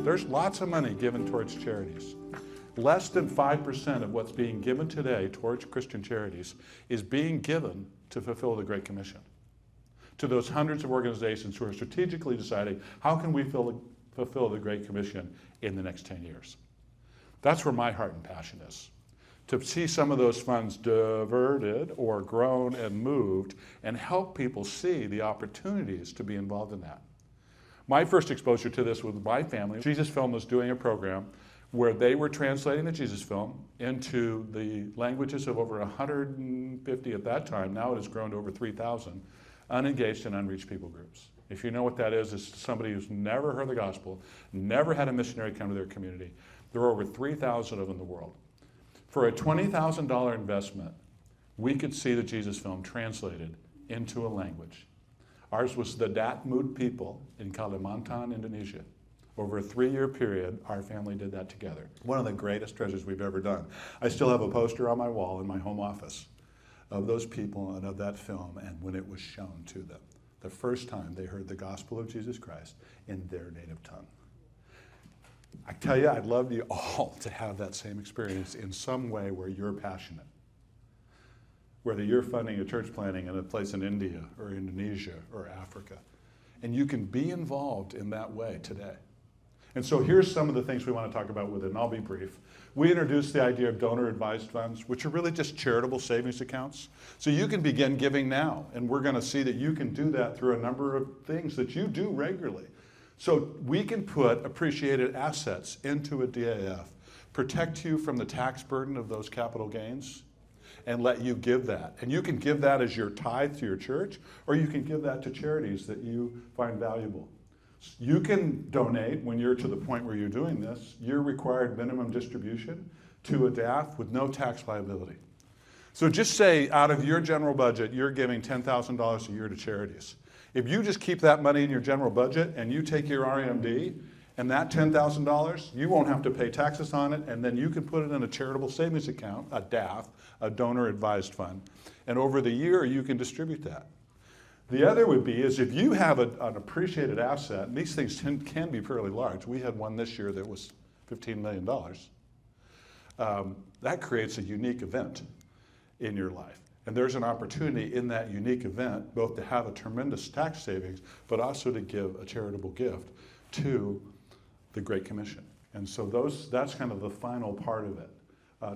There's lots of money given towards charities. Less than 5% of what's being given today towards Christian charities is being given to fulfill the Great Commission. To those hundreds of organizations who are strategically deciding, how can we fulfill the Great Commission in the next 10 years? That's where my heart and passion is. To see some of those funds diverted or grown and moved and help people see the opportunities to be involved in that. My first exposure to this with my family, Jesus Film was doing a program where they were translating the Jesus Film into the languages of over 150 at that time. Now it has grown to over 3,000 unengaged and unreached people groups. If you know what that is, it's somebody who's never heard the gospel, never had a missionary come to their community. There are over 3,000 of them in the world. For a $20,000 investment, we could see the Jesus Film translated into a language. Ours was the Datmut people in Kalimantan, Indonesia. Over a 3-year period, our family did that together. One of the greatest treasures we've ever done. I still have a poster on my wall in my home office of those people and of that film and when it was shown to them. The first time they heard the gospel of Jesus Christ in their native tongue. I tell you, I'd love you all to have that same experience in some way where you're passionate. Whether you're funding a church planting in a place in India or Indonesia or Africa. And you can be involved in that way today. And so here's some of the things we want to talk about with it, and I'll be brief. We introduced the idea of donor-advised funds, which are really just charitable savings accounts. So you can begin giving now, and we're going to see that you can do that through a number of things that you do regularly. So we can put appreciated assets into a DAF, protect you from the tax burden of those capital gains, and let you give that. And you can give that as your tithe to your church, or you can give that to charities that you find valuable. You can donate when you're to the point where you're doing this, your required minimum distribution to a DAF with no tax liability. So just say out of your general budget, you're giving $10,000 a year to charities. If you just keep that money in your general budget and you take your RMD and that $10,000, you won't have to pay taxes on it, and then you can put it in a charitable savings account, a DAF, a donor advised fund, and over the year you can distribute that. The other would be is if you have an appreciated asset, and these things can be fairly large. We had one this year that was $15 million. That creates a unique event in your life. And there's an opportunity in that unique event both to have a tremendous tax savings, but also to give a charitable gift to the Great Commission. And so that's kind of the final part of it.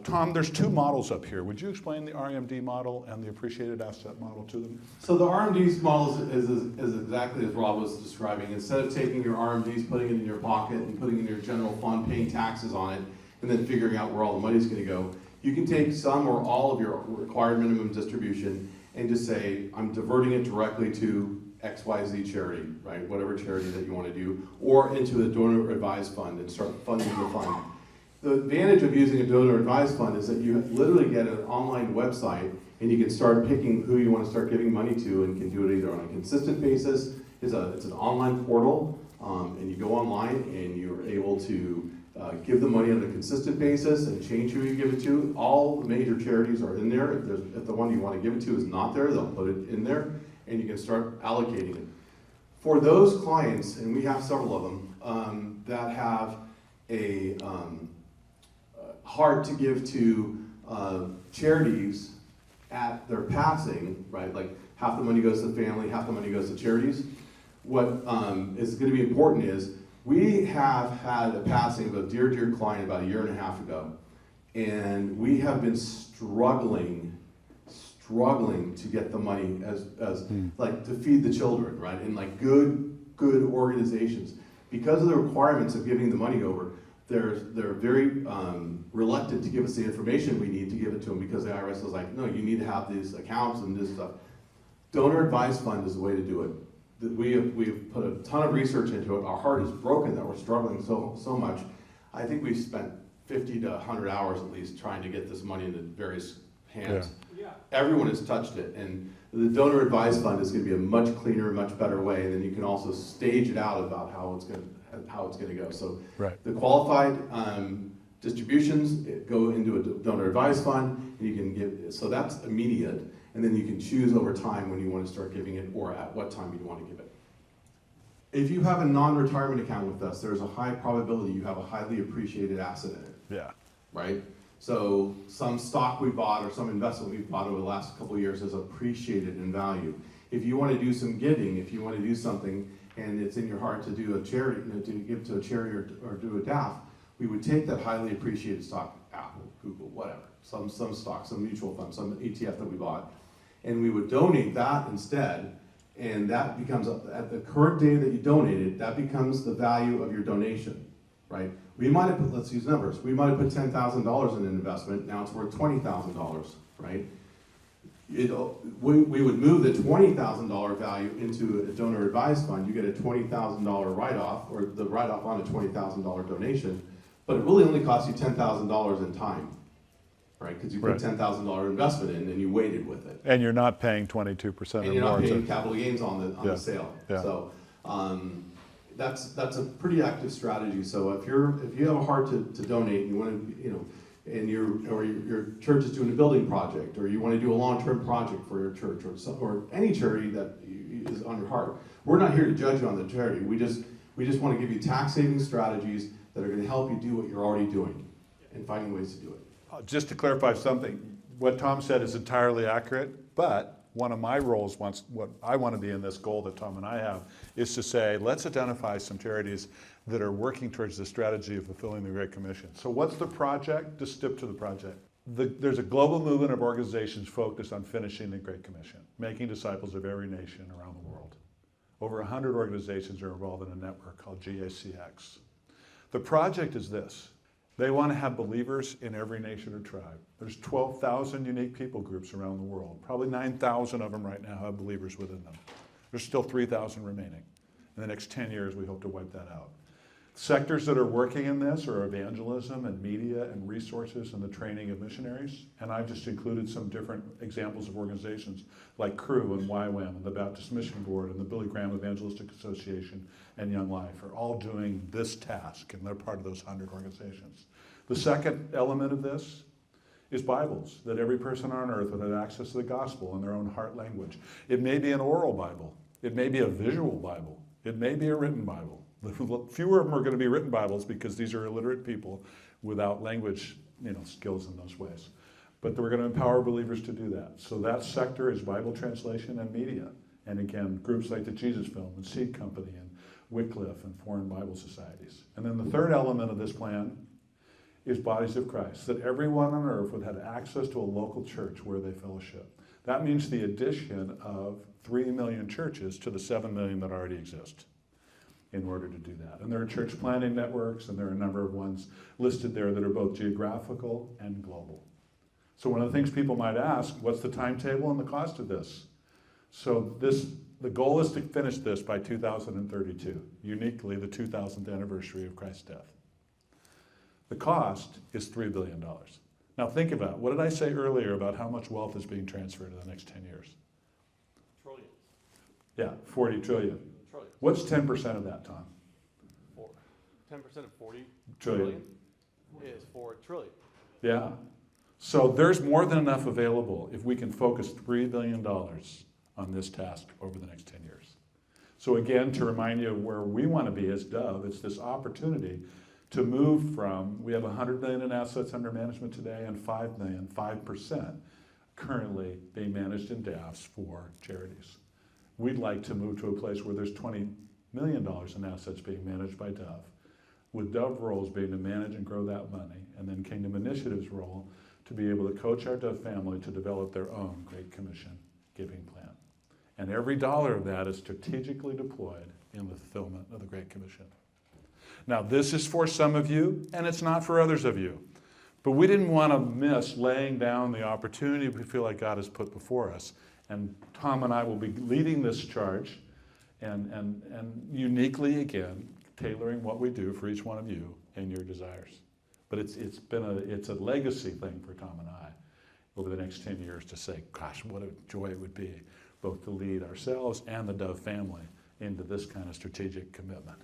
Tom, there's 2 models up here. Would you explain the RMD model and the appreciated asset model to them? So the RMDs model is exactly as Rob was describing. Instead of taking your RMDs, putting it in your pocket and putting it in your general fund, paying taxes on it, and then figuring out where all the money's going to go, you can take some or all of your required minimum distribution and just say, I'm diverting it directly to XYZ charity, right? Whatever charity that you want to do, or into a donor advised fund and start funding the fund. The advantage of using a donor advised fund is that you literally get an online website and you can start picking who you want to start giving money to, and can do it either on a consistent basis. It's an online portal, and you go online and you're able to give the money on a consistent basis and change who you give it to. All the major charities are in there. If the one you want to give it to is not there, they'll put it in there, and you can start allocating it. For those clients, and we have several of them, that have a heart to give to charities at their passing, right? Like half the money goes to the family, half the money goes to charities. What is going to be important is we have had a passing of a dear, dear client about 1.5 years ago, and we have been struggling to get the money like to feed the children, right? In like good organizations. Because of the requirements of giving the money over, they're very reluctant to give us the information we need to give it to them, because the IRS is like, no, you need to have these accounts and this stuff. Donor advised fund is the way to do it. We've put a ton of research into it. Our heart is broken that we're struggling so much. I think we've spent 50 to 100 hours at least trying to get this money into various hands. Yeah. Everyone has touched it, and the donor advised fund is going to be a much cleaner, much better way, and then you can also stage it out about how it's going to go. So right. The qualified distributions go into a donor advised fund, and you can give, so that's immediate, and then you can choose over time when you want to start giving it or at what time you want to give it. If you have a non-retirement account with us, there's a high probability you have a highly appreciated asset in it. Yeah. Right? So some stock we bought or some investment we've bought over the last couple of years has appreciated in value. If you want to do some giving, if you want to do something and it's in your heart to do a charity, to give to a charity or do a DAF, we would take that highly appreciated stock, Apple, Google, whatever, some stock, some mutual fund, some ETF that we bought, and we would donate that instead, and that becomes, at the current day that you donated, that becomes the value of your donation, right? We might have put, let's use numbers, we might have put $10,000 in an investment, now it's worth $20,000, right? We would move the $20,000 value into a donor advised fund. You get a $20,000 write-off, or the write-off on a $20,000 donation, but it really only costs you $10,000 in time, right? Because you put $10,000 investment in and you waited with it. And you're not paying 22% or more. And you're not paying capital gains on the sale. Yeah. So that's a pretty active strategy. So if you have a heart to donate and you want to, and your church is doing a building project, or you want to do a long-term project for your church, or any charity that is on your heart, we're not here to judge you on the charity. We just want to give you tax-saving strategies that are going to help you do what you're already doing and finding ways to do it. Just to clarify something, what Tom said is entirely accurate, but one of my roles, what I want to be in this goal that Tom and I have, is to say, let's identify some charities that are working towards the strategy of fulfilling the Great Commission. So what's the project? Just step to the project. There's a global movement of organizations focused on finishing the Great Commission, making disciples of every nation around the world. Over 100 organizations are involved in a network called GACX. The project is this. They want to have believers in every nation or tribe. There's 12,000 unique people groups around the world. Probably 9,000 of them right now have believers within them. There's still 3,000 remaining. In the next 10 years, we hope to wipe that out. Sectors that are working in this are evangelism and media and resources and the training of missionaries. And I've just included some different examples of organizations like Cru and YWAM and the Baptist Mission Board and the Billy Graham Evangelistic Association and Young Life are all doing this task, and they're part of those 100 organizations. The second element of this is Bibles, that every person on earth would have access to the gospel in their own heart language. It may be an oral Bible. It may be a visual Bible. It may be a written Bible. Fewer of them are going to be written Bibles because these are illiterate people without language skills in those ways. But we're going to empower believers to do that. So that sector is Bible translation and media. And again, groups like the Jesus Film and Seed Company and Wycliffe and Foreign Bible Societies. And then the third element of this plan is bodies of Christ, that everyone on earth would have access to a local church where they fellowship. That means the addition of 3 million churches to the 7 million that already exist in order to do that. And there are church planting networks, and there are a number of ones listed there that are both geographical and global. So one of the things people might ask, what's the timetable and the cost of this? So the goal is to finish this by 2032, uniquely the 2000th anniversary of Christ's death. The cost is $3 billion. Now think about it. What did I say earlier about how much wealth is being transferred in the next 10 years? Trillions. Yeah, 40 trillion. Trillions. What's 10% of that, Tom? 10% of 40 Trillion. is 4 trillion. Yeah. So there's more than enough available if we can focus $3 billion on this task over the next 10 years. So again, to remind you of where we want to be as Dove, it's this opportunity to move from, we have 100 million in assets under management today and 5 million, 5% currently being managed in DAFs for charities. We'd like to move to a place where there's $20 million in assets being managed by Dove, with Dove roles being to manage and grow that money, and then Kingdom Initiatives role to be able to coach our Dove family to develop their own Great Commission giving plan. And every dollar of that is strategically deployed in the fulfillment of the Great Commission. Now, this is for some of you, and it's not for others of you. But we didn't want to miss laying down the opportunity we feel like God has put before us. And Tom and I will be leading this charge and uniquely, again, tailoring what we do for each one of you and your desires. But it's a legacy thing for Tom and I over the next 10 years to say, gosh, what a joy it would be both to lead ourselves and the Dove family into this kind of strategic commitment.